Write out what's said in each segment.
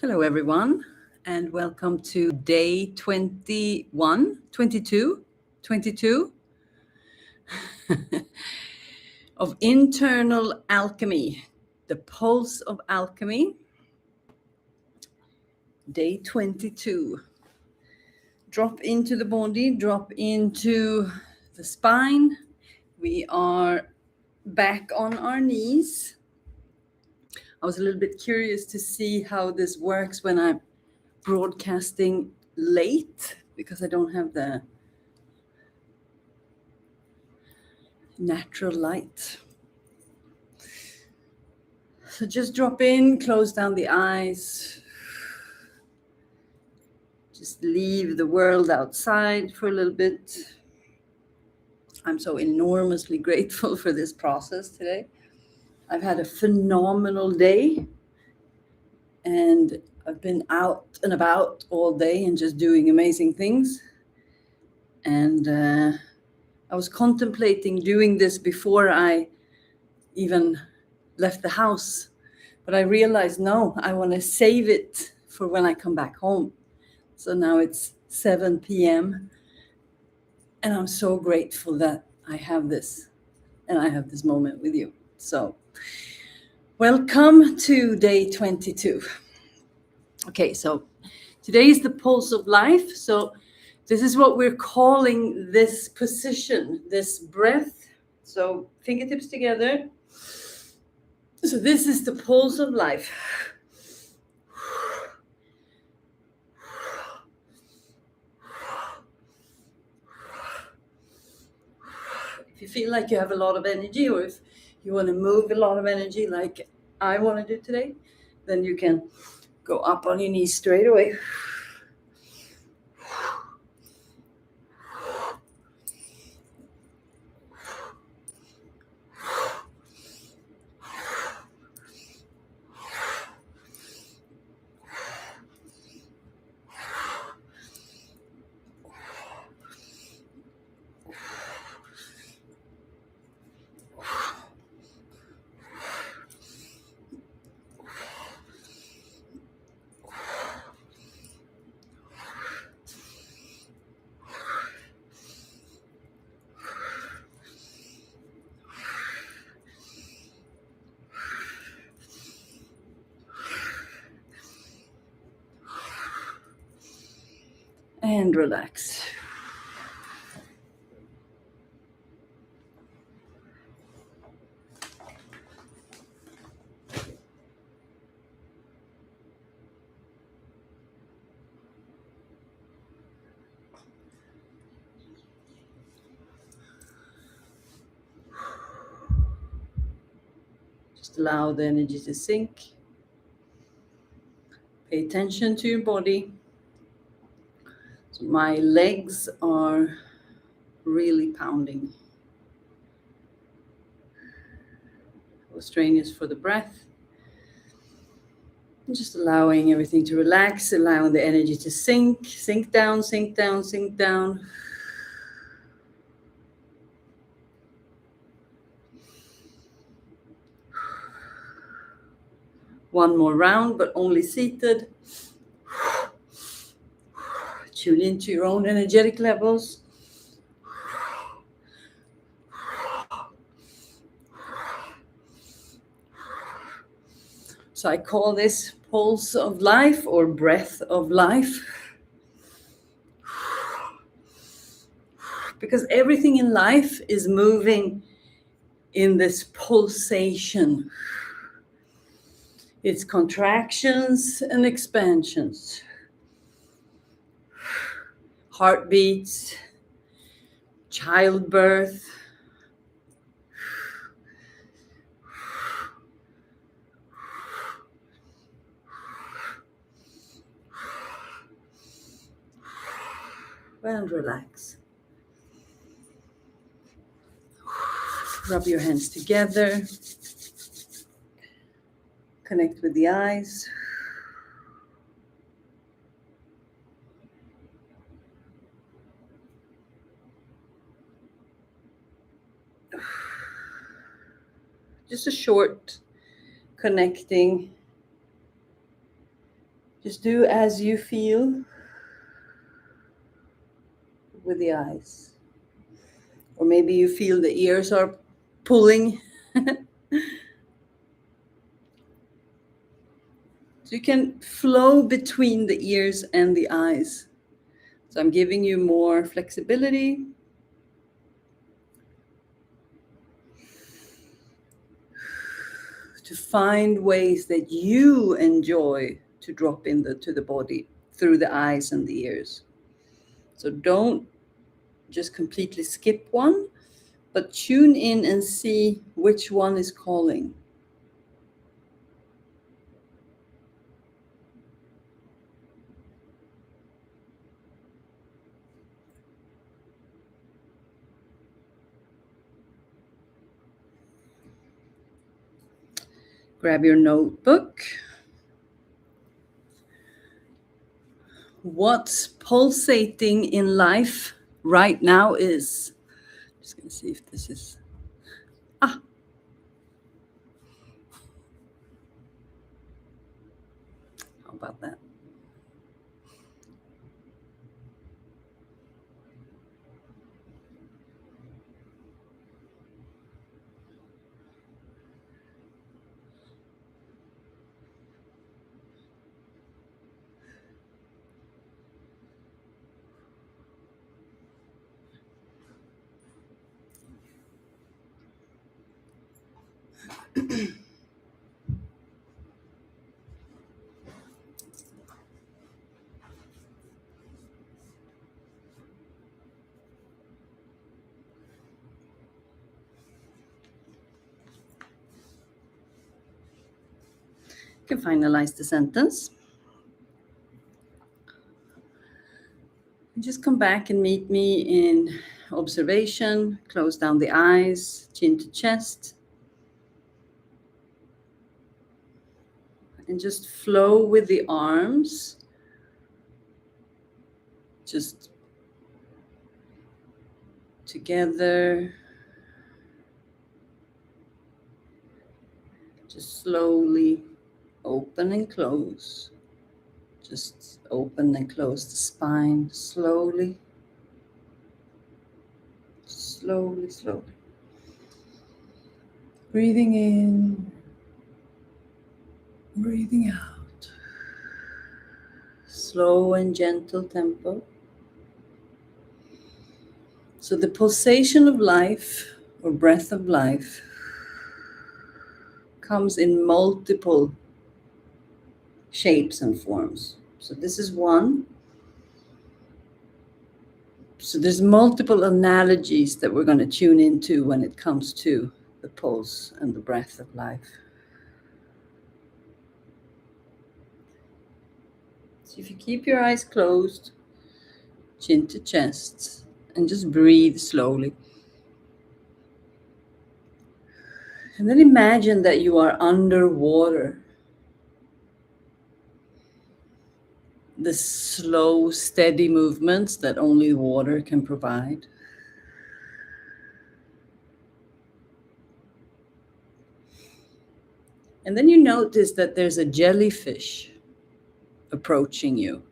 Hello, everyone, and welcome to day 21, 22, 22 of Internal Alchemy, the pulse of alchemy, day 22. Drop into the body, drop into the spine. We are back on our knees. I was a little bit curious to see how this works when I'm broadcasting late because I don't have the natural light. So just drop in, close down the eyes. Just leave the world outside for a little bit. I'm so enormously grateful for this process today. I've had a phenomenal day and I've been out and about all day and just doing amazing things. And I was contemplating doing this before I even left the house, but I realized, no, I want to save it for when I come back home. So now it's 7 p.m. and I'm so grateful that I have this and I have this moment with you. So welcome to day 22. Okay, so today is the pulse of life. So this is what we're calling this position, this breath. So fingertips together. So this is the pulse of life. If you feel like you have a lot of energy, or if you want to move a lot of energy like I want to do today, then you can go up on your knees straight away. And relax. Just allow the energy to sink. Pay attention to your body. So my legs are really pounding. Strenuous for the breath. And just allowing everything to relax, allowing the energy to sink down, sink down, sink down. One more round, but only seated. Tune into your own energetic levels. So I call this pulse of life or breath of life. Because everything in life is moving in this pulsation. It's contractions and expansions. Heartbeats, childbirth, and relax. Rub your hands together. Connect with the eyes. Just a short connecting Just do as you feel with the eyes. Or maybe you feel the ears are pulling. So you can flow between the ears and the eyes. So I'm giving you more flexibility. To find ways that you enjoy to drop to the body through the eyes and the ears. So don't just completely skip one, but tune in and see which one is calling. Grab your notebook. What's pulsating in life right now is, just going to see if this is, how about that? You can finalize the sentence. Just come back and meet me in observation. Close down the eyes, chin to chest. And just flow with the arms. Just together. Just slowly open and close. Just open and close the spine slowly. Slowly, slowly. Breathing in, breathing out. Slow and gentle tempo. So the pulsation of life, or breath of life, comes in multiple shapes and forms. So this is one. So there's multiple analogies that we're going to tune into when it comes to the pulse and the breath of life. So if you keep your eyes closed, chin to chest, and just breathe slowly. And then imagine that you are underwater. The slow, steady movements that only water can provide. And then you notice that there's a jellyfish approaching you.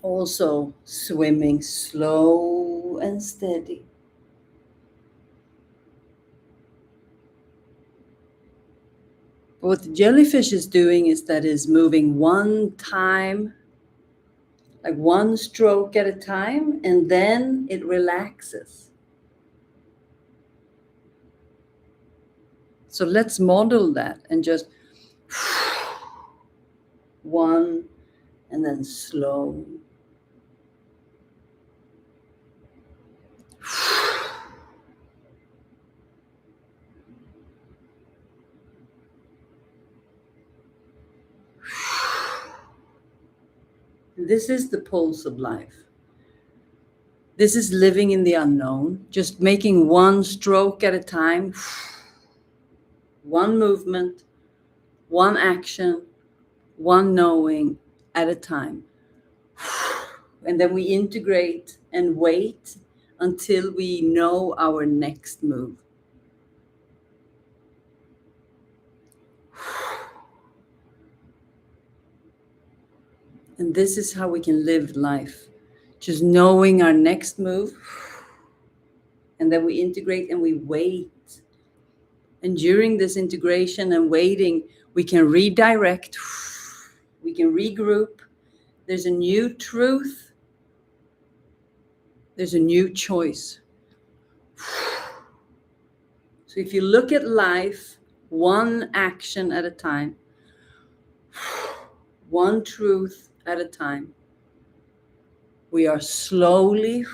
Also swimming slow and steady. What the jellyfish is doing is that is moving one time, like one stroke at a time, and then it relaxes. So let's model that and just one and then slow. This is the pulse of life. This is living in the unknown, just making one stroke at a time, one movement, one action, one knowing at a time. And then we integrate and wait until we know our next move. And this is how we can live life. Just knowing our next move. And then we integrate and we wait. And during this integration and waiting, we can redirect. We can regroup. There's a new truth. There's a new choice. So if you look at life, one action at a time, one truth at a time, we are slowly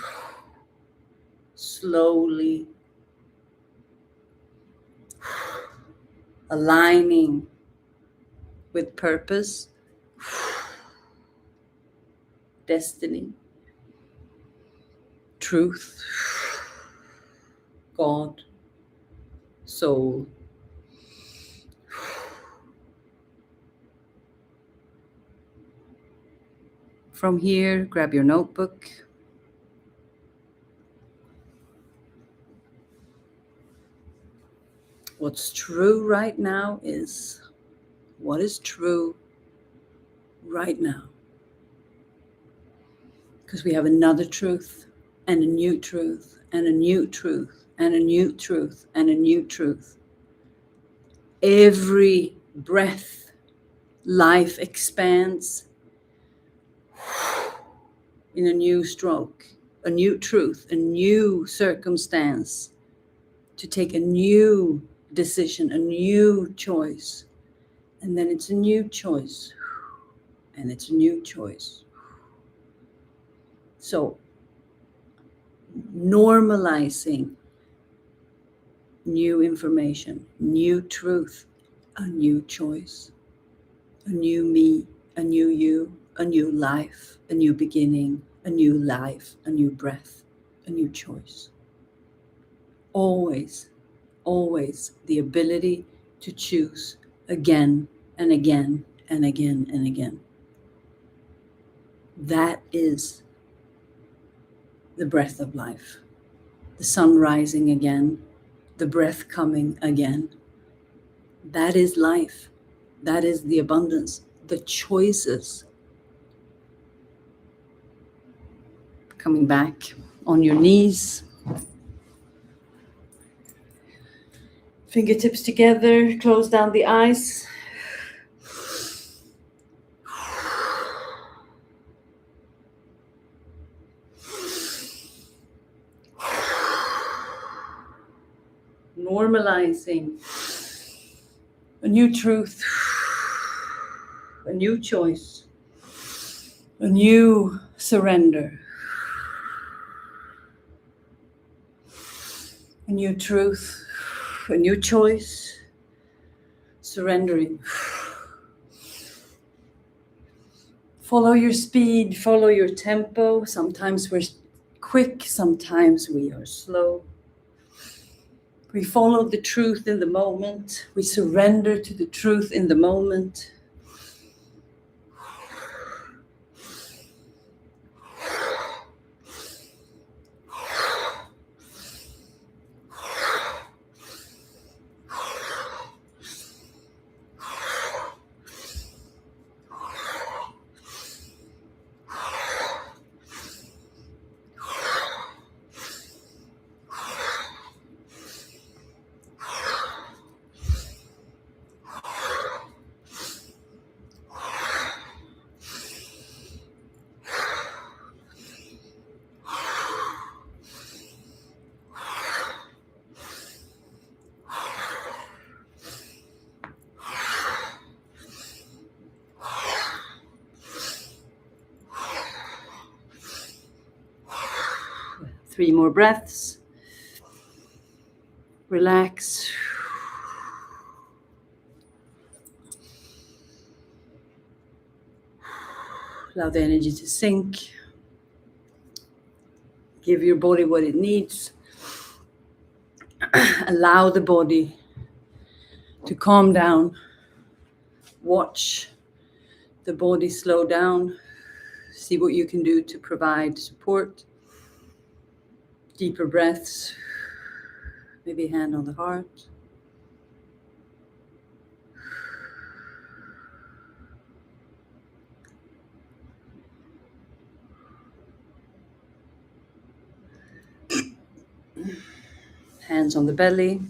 aligning with purpose, destiny, truth, God, soul. From here, grab your notebook. What's true right now is what is true right now. Because we have another truth and a new truth and a new truth and a new truth and a new truth. Every breath, life expands in a new stroke, a new truth, a new circumstance, to take a new decision, a new choice. And then it's a new choice. And it's a new choice. So, normalizing new information, new truth, a new choice, a new me, a new you, a new life, a new beginning, a new life, a new breath, a new choice. Always, always the ability to choose again and again and again and again. That is the breath of life. The sun rising again, the breath coming again. That is life. That is the abundance, the choices. Coming back on your knees. Fingertips together, close down the eyes. Normalizing a new truth, a new choice, a new surrender, a new truth, a new choice, surrendering. Follow your speed, follow your tempo. Sometimes we're quick, sometimes we are slow. We follow the truth in the moment. We surrender to the truth in the moment. Three more breaths. Relax. Allow the energy to sink. Give your body what it needs. Allow the body to calm down. Watch the body slow down. See what you can do to provide support. Deeper breaths. Maybe a hand on the heart. Hands on the belly.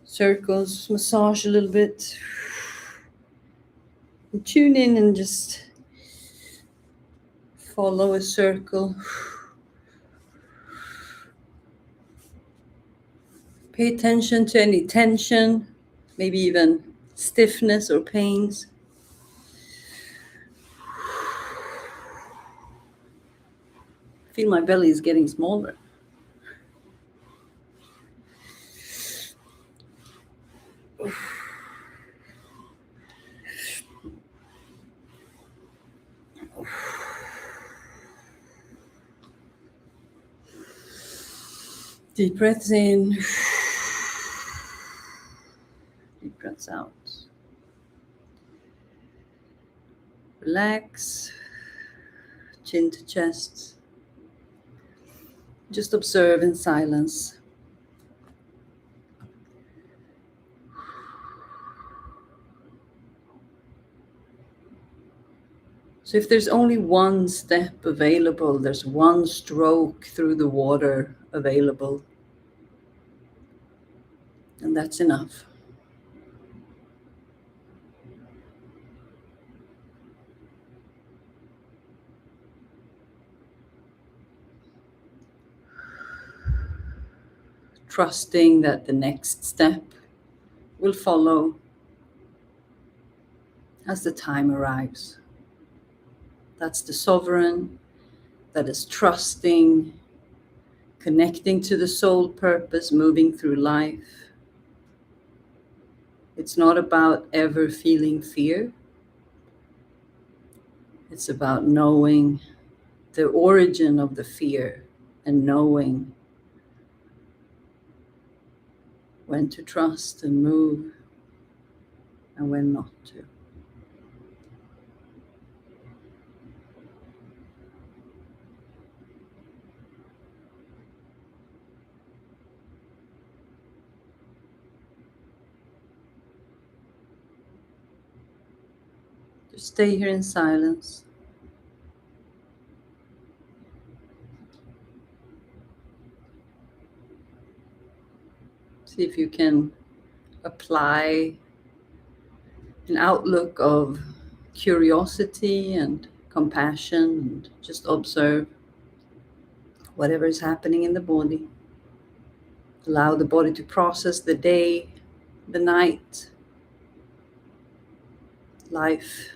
Circles, massage a little bit. And tune in and just follow a circle. Pay attention to any tension, maybe even stiffness or pains. Feel my belly is getting smaller. Deep breaths in. Deep breaths out. Relax. Chin to chest. Just observe in silence. So if there's only one step available, there's one stroke through the water available, and that's enough. Trusting that the next step will follow as the time arrives. That's the sovereign, that is trusting, connecting to the soul purpose, moving through life. It's not about ever feeling fear. It's about knowing the origin of the fear and knowing when to trust and move and when not to. Just stay here in silence. See if you can apply an outlook of curiosity and compassion and just observe whatever is happening in the body. Allow the body to process the day, the night, life.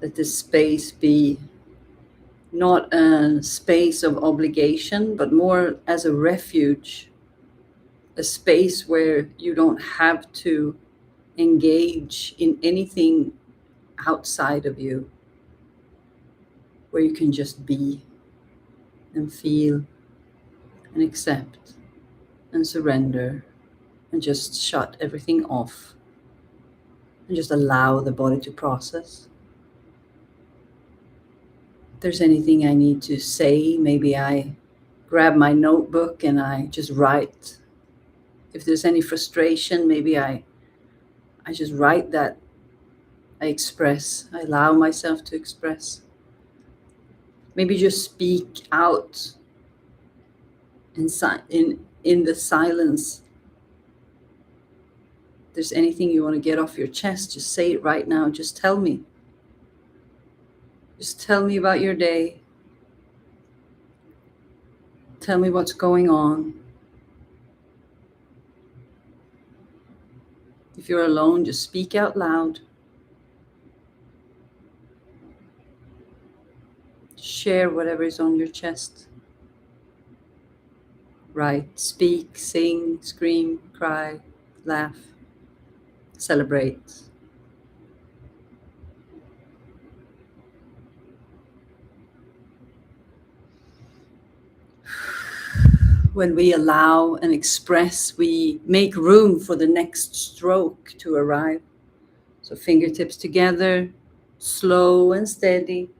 Let this space be not a space of obligation, but more as a refuge, a space where you don't have to engage in anything outside of you, where you can just be and feel and accept and surrender and just shut everything off and just allow the body to process. If there's anything I need to say, maybe I grab my notebook and I just write. If there's any frustration, maybe I just write that. I express, I allow myself to express. Maybe just speak out in the silence. If there's anything you want to get off your chest, just say it right now. Just tell me. Just tell me about your day. Tell me what's going on. If you're alone, just speak out loud. Share whatever is on your chest. Write, speak, sing, scream, cry, laugh, celebrate. When we allow and express, we make room for the next stroke to arrive. So fingertips together, slow and steady.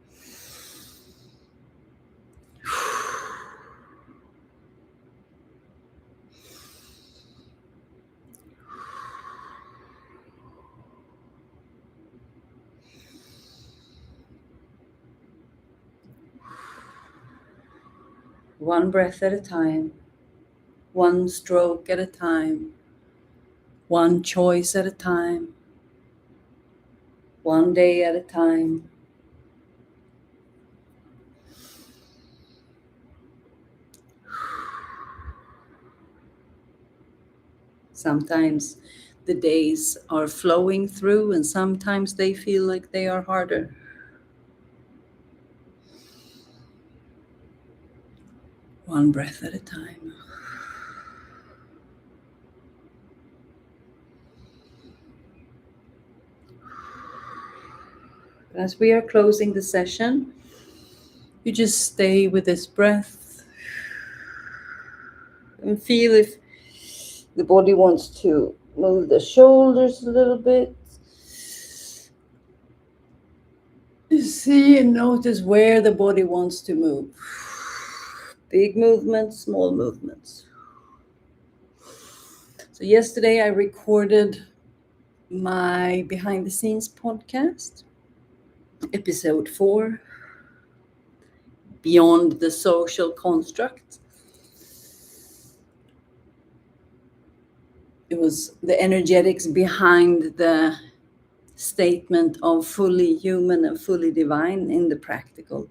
one breath at a time, one stroke at a time, one choice at a time, one day at a time. Sometimes the days are flowing through, and sometimes they feel like they are harder. One breath at a time. As we are closing the session, you just stay with this breath and feel if the body wants to move the shoulders a little bit. See and notice where the body wants to move. Big movements, small movements. So yesterday I recorded my behind the scenes podcast, episode 4, Beyond the Social Construct. It was the energetics behind the statement of fully human and fully divine in the practical.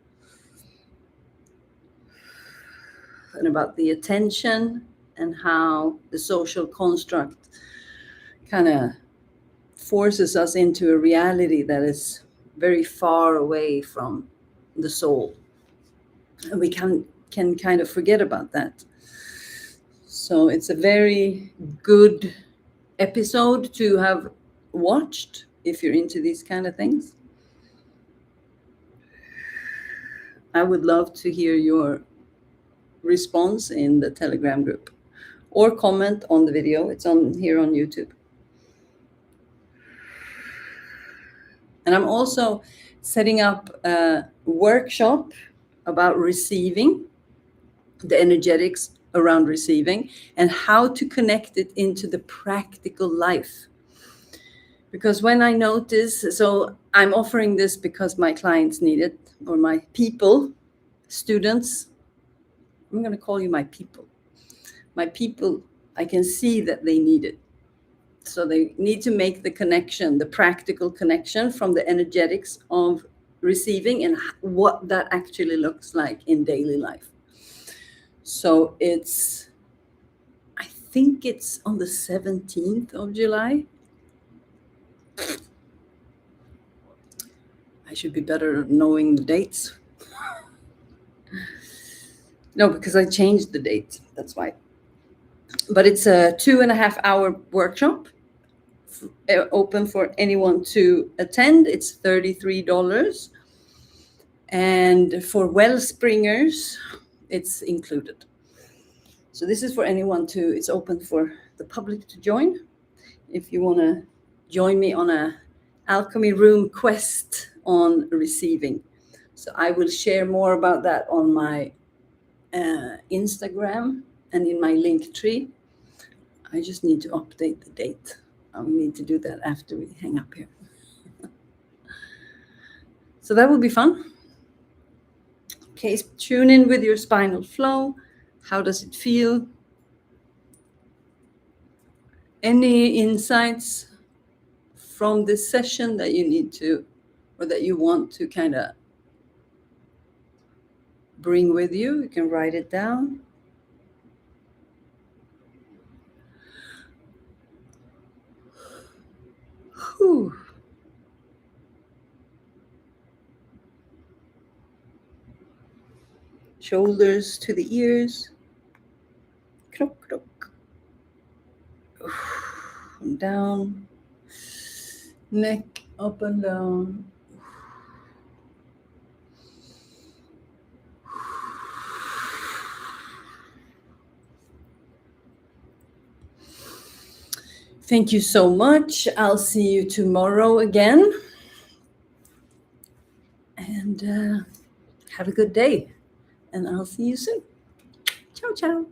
And about the attention and how the social construct kind of forces us into a reality that is very far away from the soul. And we can kind of forget about that. So it's a very good episode to have watched if you're into these kind of things. I would love to hear your response in the Telegram group or comment on the video. It's on here on YouTube. And I'm also setting up a workshop about receiving, the energetics around receiving, and how to connect it into the practical life. Because when I notice, so I'm offering this because my clients need it, or my people, students, I'm going to call you my people. My people, I can see that they need it. So they need to make the connection, the practical connection from the energetics of receiving and what that actually looks like in daily life. So I think it's on the 17th of July. I should be better at knowing the dates. No, because I changed the date. That's why. But it's a 2.5-hour workshop, open for anyone to attend. It's $33. And for Wellspringers, it's included. So this is for anyone it's open for the public to join. If you want to join me on a alchemy room quest on receiving. So I will share more about that on my Instagram and in my link tree. I just need to update the date. I'll need to do that after we hang up here. So that will be fun. Okay, tune in with your spinal flow. How does it feel? Any insights from this session that you need to, or that you want to kind of bring with you? You can write it down. Whew. Shoulders to the ears. Krok, krok. And down. Neck up and down. Thank you so much. I'll see you tomorrow again. And have a good day. And I'll see you soon. Ciao, ciao.